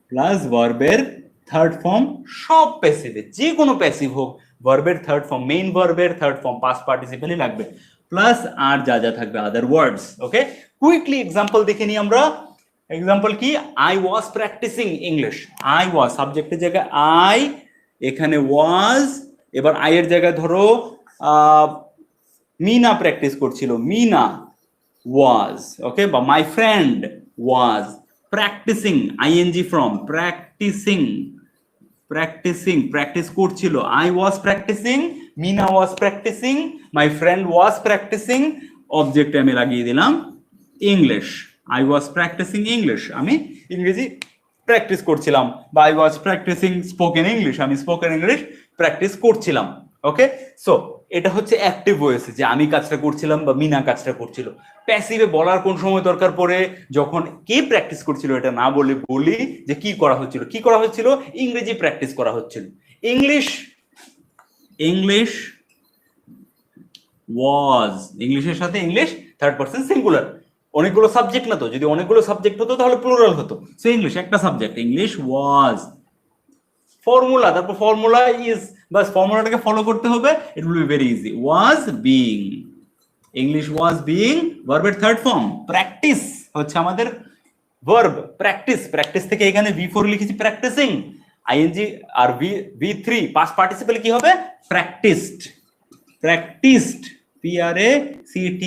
Speaker 1: প্লাস ভার্বের থার্ড ফর্ম, সব প্যাসিভে, যে কোনো প্যাসিভ হোক, ভার্বের থার্ড ফর্ম, মেইন ভার্বের থার্ড ফর্ম পাস্ট পার্টিসিপেলই লাগবে, প্লাস আর যা যা থাকবে আদার ওয়ার্ডস। ওকে, কুইকলি এক্সাম্পল দেখে নিই আমরা। এক্সাম্পল কি, I was practising English, I was সাবজেক্টের জায়গায় আই, এখানে ওয়াজ, এবার আই এর জায়গায় ধরো মিনা প্র্যাকটিস করছিল, মিনা ওয়াজ, ওকে, বা my friend was practising, ing from practice করছিল, I was practising, Meena was practising, my friend was practising, অবজেক্টে আমি লাগিয়ে দিলাম English, I was practising English, আমি ইংরেজি প্র্যাকটিস করছিলাম, বা I was practising spoken English, আমি স্পোকেন ইংলিশ প্র্যাকটিস করছিলাম। ওকে, সো এটা হচ্ছে অ্যাক্টিভ ভয়েস, যে আমি কাজটা করছিলাম বা মিনা কাজটা করছিল। প্যাসিভে বলার কোন সময় দরকার পড়ে, যখন কে প্র্যাকটিস করছিল এটা না বলে বলি যে কি করা হচ্ছিল, ইংরেজি প্র্যাকটিস করা হচ্ছিল, ইংলিশ ওয়াজ, ইংলিশের সাথে ইংলিশ থার্ড পারসন সিঙ্গুলার, অনেকগুলো সাবজেক্ট না তো, যদি অনেকগুলো সাবজেক্ট হতো তাহলে প্লুরাল হতো। সো ইংলিশ একটা সাবজেক্ট, ইংলিশ ওয়াজ, ফর্মুলা, তারপর ফর্মুলা ইজ, বাস ফর্মুলাটাকে ফলো করতে হবে, it will be very easy. Was being, English was being, ভার্বের থার্ড ফর্ম। প্র্যাকটিস হচ্ছে আমাদের ভার্ব, প্র্যাকটিস, প্র্যাকটিস থেকে এখানে V4 লিখেছি প্র্যাকটিসিং, আইএনজি আর V3 পাস্ট পার্টিসিপল কি হবে, practised, practised, PRACTICED,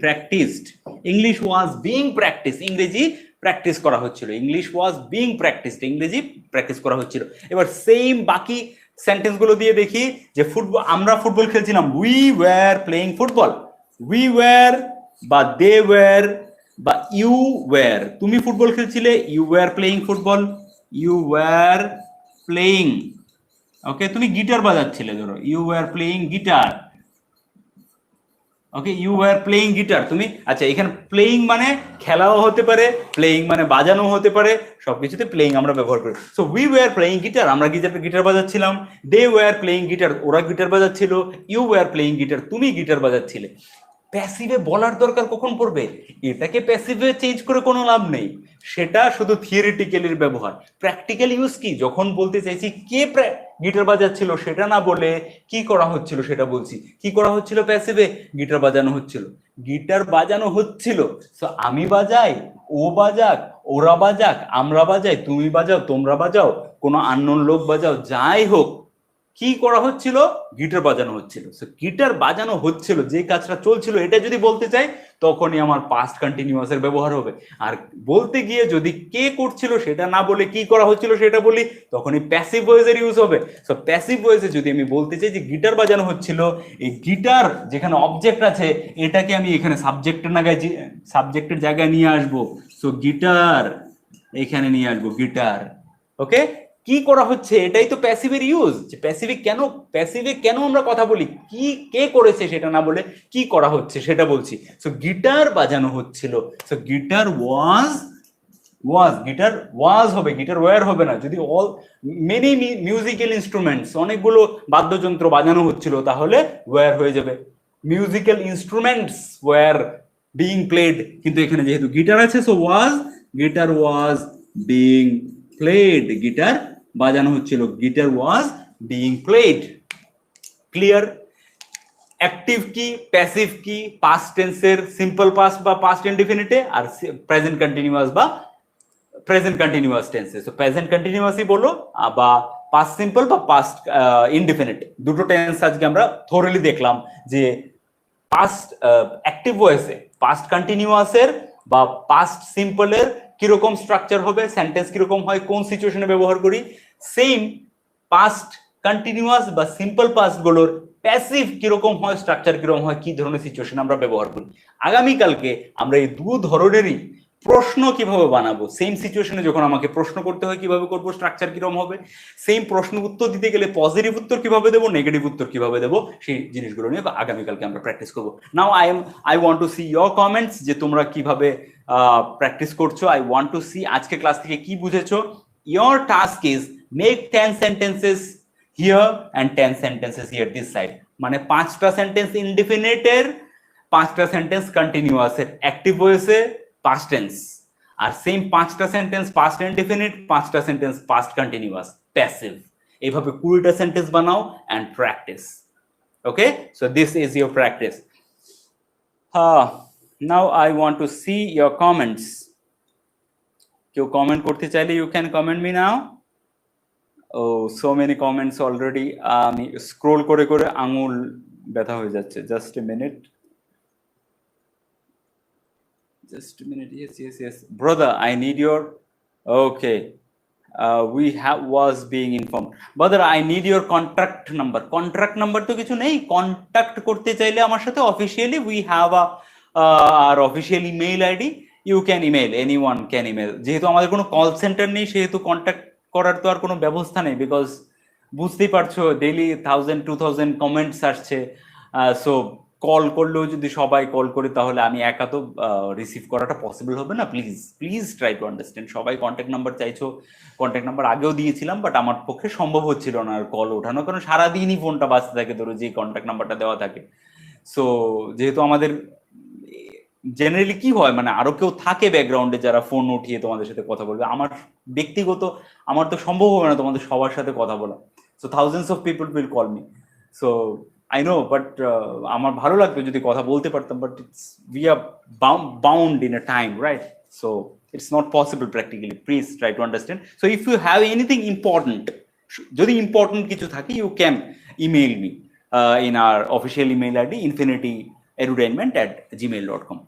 Speaker 1: practised. English was being practice, ইংরেজি প্র্যাকটিস করা হচ্ছিল, ইংলিশ ওয়াজ বিং প্র্যাকটিসড, ইংরেজি প্র্যাকটিস করা হচ্ছিল। এবার সেম বাকি সেন্টেন্স গুলো দিয়ে দেখি যে ফুটবল, আমরা ফুটবল খেলছিলাম, we were playing football, we were বা দে ওয়্যার বা ইউ ওয়্যার, তুমি ফুটবল খেলছিলে, you were playing football, you were playing, okay, তুমি গিটার বাজাচ্ছিলে, ধরো you were playing guitar, okay, you were playing guitar, তুমি, আচ্ছা এখানে প্লেইং মানে খেলাও হতে পারে, প্লেইং মানে বাজানো হতে পারে, সবকিছুতে প্লেইং আমরা ব্যবহার করি। So we were playing guitar, আমরা গিটার বাজাচ্ছিলাম, দে ওয়্যার প্লেইং গিটার, ওরা গিটার বাজাচ্ছিল, ইউ ওয়্যার প্লেইং গিটার, তুমি গিটার বাজাচ্ছিলে। প্যাসিভে বলার দরকার কখন পড়বে, এটাকে প্যাসিভে চেঞ্জ করে কোনো লাভ নেই, সেটা শুধু থিওরিটিক্যালির ব্যবহার। প্র্যাকটিক্যাল ইউজ কি, যখন বলতে চাইছি কে গিটার বাজাচ্ছিল সেটা না বলে কি করা হচ্ছিল সেটা বলছি। কি করা হচ্ছিল প্যাসিভে, গিটার বাজানো হচ্ছিল, গিটার বাজানো হচ্ছিল। সো আমি বাজাই, ও বাজাক, ওরা বাজাক, আমরা বাজাই, তুমি বাজাও, তোমরা বাজাও, কোনো আননোন লোক বাজাও, যাই হোক, কি করা হচ্ছিল, গিটার বাজানো হচ্ছিল। সো গিটার বাজানো হচ্ছিল, যে কাজটা চলছিল, এটা যদি বলতে চাই তখনই আমার পাস্ট কন্টিনিউয়াস এর ব্যবহার হবে। আর বলতে গিয়ে যদি কে করছিল সেটা না বলে কি করা হচ্ছিল সেটা বলি, তখনই প্যাসিভ ভয়েস এর ইউজ হবে। সো প্যাসিভ ভয়েসে যদি আমি বলতে চাই যে গিটার বাজানো হচ্ছিল, এই গিটার যেখানে অবজেক্ট আছে এটাকে আমি এখানে সাবজেক্টের জায়গায় নিয়ে আসবো। সো গিটার এখানে নিয়ে আসবো, গিটার, ওকে। কি করা হচ্ছে, এটাই তো প্যাসিভের ইউজ। প্যাসিভে কেন আমরা কথা বলি, কি কে করেছে সেটা না বলে কি করা হচ্ছে সেটা বলছি। সো গিটার বাজানো হচ্ছিল, সো গিটার গিটার ওয়াজ হবে, গিটার ওয়্যার হবে না। যদি মেনি মিউজিক্যাল ইনস্ট্রুমেন্টস, অনেকগুলো বাদ্যযন্ত্র বাজানো হচ্ছিল তাহলে ওয়্যার হয়ে যাবে, musical instruments were being played. কিন্তু এখানে যেহেতু গিটার আছে, so guitar was being played, guitar বাজানো হচ্ছিল, guitar was being played. Clear? Active কি, প্যাসিভ কি, পাস্ট টেন্সের সিম্পল পাস্ট বা পাস্ট ইনডিফিনিটে, আর প্রেজেন্ট কন্টিনিউয়াস বা প্রেজেন্ট কন্টিনিউয়াস টেন্সে। সো প্রেজেন্ট কন্টিনিউয়াসই বলো বা পাস্ট সিম্পল বা পাস্ট ইনডিফিনিট, দুটো টেন্স আজকে আমরা থোরলি দেখলাম যে পাস্ট অ্যাক্টিভ ভয়েসে পাস্ট কন্টিনিউয়াসের বা পাস্ট সিম্পলের কিরকম স্ট্রাকচার হবে, সেন্টেন্স কিরকম হয়, কোন সিচুয়েশনে ব্যবহার করি। সেম পাস্ট কন্টিনিউয়াস বা সিম্পল পাস্ট গুলোর প্যাসিভ কিরকম হয়, স্ট্রাকচার কিরকম হয়, কি ধরনের সিচুয়েশন আমরা ব্যবহার করি। আগামীকালকে আমরা এই দু ধরনেরই প্রশ্ন কিভাবে বানাবো, সেম সিচুয়েশনে যখন আমাকে প্রশ্ন করতে হয় কিভাবে করবো, স্ট্রাকচার কিরকম হবে, সেম প্রশ্ন উত্তর দিতে গেলে পজিটিভ উত্তর কিভাবে দেবো, নেগেটিভ উত্তর কিভাবে দেবো, সেই জিনিসগুলো নিয়ে আগামীকালকে আমরা প্র্যাকটিস করবো। নাও I want to see your comments যে তোমরা কিভাবে প্র্যাকটিস করছো। আই ওয়ান্ট টু সি আজকে ক্লাস থেকে কি বুঝেছো। Your task is make 10 sentences here and 10 sentences here this side, মানে 5টা সেন্টেন্স ইনডিফিনিটের, 5টা সেন্টেন্স কন্টিনিউয়াসের, অ্যাক্টিভ ভয়েসে পাস্ট টেন্স, আর সেম 5টা সেন্টেন্স পাস্ট ইনডিফিনিট, 5টা সেন্টেন্স পাস্ট কন্টিনিউয়াস প্যাসিভ। এইভাবে 20টা সেন্টেন্স বানাও and practice. Okay, so this is your practice. Now I want to see your comments. কেউ comment করতে চাইলে you can comment me now. Oh so many comments already, আমি scroll করে করে আঙুল ব্যথা হয়ে যাচ্ছে। Just a minute, just a minute. Yes, brother, I need your, okay, we was being informed, brother, I need your contact number তো কিছু নেই, কন্টাক্ট করতে চাইলে আমার সাথে officially we have our official email ID, you can email, anyone can email। যেহেতু আমাদের কোনো কল সেন্টার নেই সেহেতু কন্টাক্ট করার তো আর কোনো ব্যবস্থা নেই, বিকজ বুঝতেই পারছো ডেইলি 1000-2000 কমেন্টস আসছে। সো কল করলেও যদি সবাই কল করে তাহলে আমি একা তো রিসিভ করাটা পসিবল হবে না। Please try to understand. সবাই কন্ট্যাক্ট নাম্বার চাইছো, কন্ট্যাক্ট নাম্বার আগেও দিয়েছিলাম, বাট আমার পক্ষে সম্ভব হচ্ছিল না আর কল ওঠানো, কারণ সারাদিনই ফোনটা বাজতে থাকে, ধরো যে কন্ট্যাক্ট নাম্বারটা দেওয়া থাকে। সো যেহেতু আমাদের জেনারেলি কি হয় মানে আরো কেউ থাকে ব্যাকগ্রাউন্ডে যারা ফোন উঠিয়ে তোমাদের সাথে কথা বলবে। আমার ব্যক্তিগত আমার তো সম্ভব হবে না তোমাদের সবার সাথে কথা বলা, so thousands of people will call me, so I know, but আমার ভালো লাগতো যদি কথা বলতে পারতাম, but it's we are bound in a time, right? So it's not possible practically. Please try to understand. So if you have anything important, যদি important কিছু থাকে, you can email me in our official email ID infinityedudainment@gmail.com.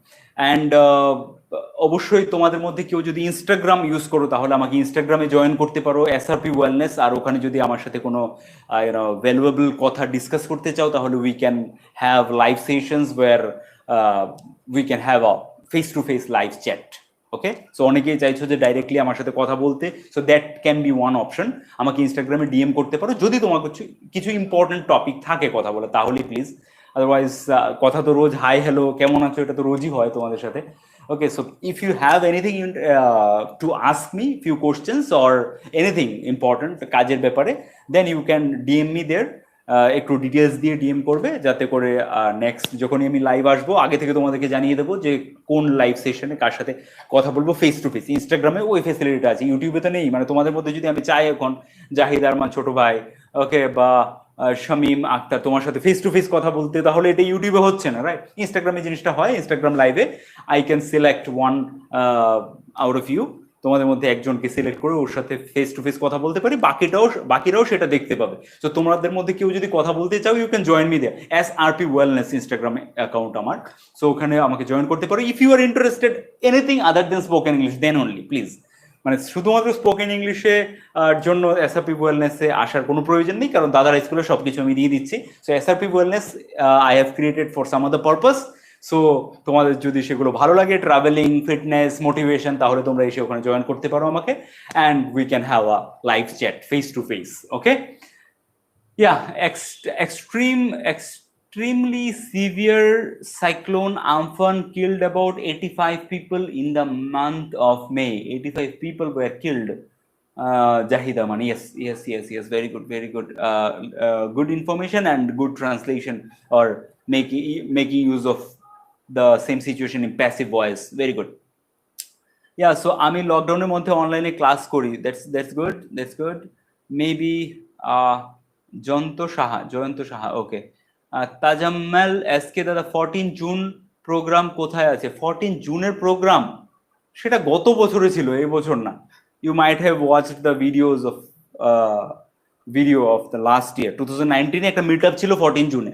Speaker 1: and অবশ্যই তোমাদের মধ্যে কেউ যদি Instagram use করো তাহলে আমাকে ইনস্টাগ্রামে জয়েন করতে পারো, SRP ওয়েলনেস। আর ওখানে যদি আমার সাথে কোনো ভ্যালুয়েবল কথা ডিসকাস করতে চাও তাহলে we can have live sessions where we can have a face to face live chat. Okay, so অনেকেই চাইছো যে ডাইরেক্টলি আমার সাথে কথা বলতে, so that can be one option. আমাকে ইনস্টাগ্রামে ডিএম করতে পারো যদি তোমার কিছু ইম্পর্টেন্ট টপিক থাকে কথা বলে, তাহলে প্লিজ। আদারওয়াইজ কথা তো রোজ হাই হ্যালো কেমন আছো এটা তো রোজই হয় তোমাদের সাথে। Okay, so if you have anything to ask me, few questions or anything important কাজের ব্যাপারে, then you can DM me there. একটু ডিটেলস দিয়ে ডিএম করবে যাতে করে নেক্সট যখনই আমি লাইভ আসবো আগে থেকে তোমাদেরকে জানিয়ে দেবো যে কোন লাইভ সেশনে কার সাথে কথা বলবো ফেস টু ফেস। ইনস্টাগ্রামে ওই ফেসিলিটিটা আছে, ইউটিউবে তো নেই। মানে তোমাদের মধ্যে যদি আমি চাই এখন জাহিদ আরমান ছোট ভাই, ওকে, বা শামীম আক্তার তোমার সাথে ফেস টু ফেস কথা বলতে, তাহলে এটা ইউটিউবে হচ্ছে না, রাইট? ইনস্টাগ্রামে জিনিসটা হয়, ইনস্টাগ্রাম লাইভে I can select one out of you, তোমাদের মধ্যে একজনকে সিলেক্ট করে ওর সাথে ফেস টু ফেস কথা বলতে পারি, বাকিরাও সেটা দেখতে পাবে। তো তোমাদের মধ্যে কেউ যদি কথা বলতে চাও, you can join me there, SRP wellness Instagram account আমার। সো ওখানে আমাকে জয়েন করতে পারো। If you are interested anything other than spoken English, then only please. মানে শুধুমাত্র স্পোকেন ইংলিশে জন্য SRP ওয়েলনেসে আসার কোনো প্রয়োজন নেই, কারণ দাদার স্কুলে সবকিছু আমি দিয়ে দিচ্ছি। So SRP wellness I have created for some other purpose. So তোমাদের যদি সেগুলো ভালো লাগে, ট্রাভেলিং, ফিটনেস, মোটিভেশন, তাহলে তোমরা এসে ওখানে জয়েন করতে পারো আমাকে, and we can have a live chat face to face. Okay, yeah, extremely severe cyclone Amphan killed about 85 people in the month of May. 85 people were killed. Jahid Aman, yes, very good. Good information and good translation, or making use of the same situation in passive voice. Very good. Yeah, so আমি লকডাউনের মধ্যে অনলাইনে class করি, that's good. Maybe Jayanta Saha, okay. Tajammel SK দাদা, 14 June programme কোথায় আছে? 14 জুনের programme সেটা গত বছরে ছিল, এই বছর না। You might have watched the video of the last year 2019 একটা মিট আপ ছিল 14 জুনে,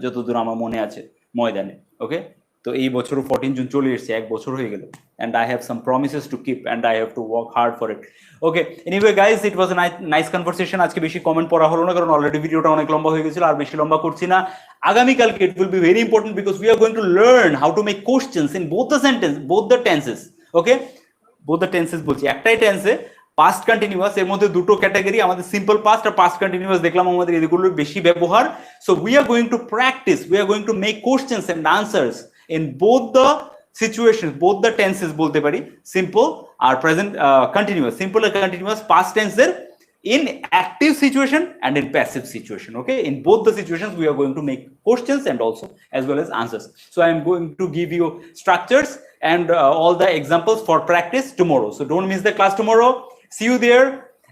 Speaker 1: যতদূর আমার মনে আছে, ময়দানে। ওকে, তো এই বছরও 14 জুন চলে এসেছে, এক বছর হয়ে গেল, and I have some promises to keep and I have to work hard for it. Okay, anyway guys, it was a nice conversation. আজকে বেশি কমেন্ট পড়া হলো না, কারণ অলরেডি ভিডিওটা অনেক লম্বা হয়ে গেছিল, আর বেশি লম্বা করছি না। আগামী কালকে it will be very important because we are going to learn how to make questions in both the tenses. Okay, both the tenses বলছি, একটাই টেন্সে পাস্ট কন্টিনিউয়াস, এর মধ্যে দুটো ক্যাটাগরি, আমাদের সিম্পল পাস্ট আর পাস্ট কন্টিনিউয়াস দেখলাম আমাদের এগুলোর বেশি ব্যবহার। So we are going to practise, we are going to make questions and answers in both the situation, both the tenses বলতে পারি, সিম্পল আর প্রেজেন্ট কন্টিনিউয়াস, সিম্পল আর কন্টিনিউয়াস পাস্ট টেন্সের in active situation and in passive situation. Okay, in both the situations we are going to make questions and also as well as answers. So I am going to give you structures and all the examples for practice tomorrow. So don't miss the class tomorrow. See you there,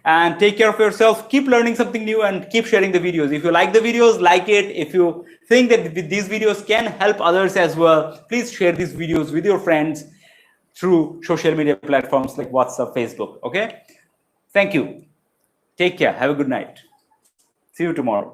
Speaker 1: and take care of yourself. Keep learning something new and keep sharing the videos. If you like the videos, like it. If you think that these videos can help others as well, please share these videos with your friends through social media platforms like WhatsApp, Facebook. Okay, thank you. Take care. Have a good night. See you tomorrow.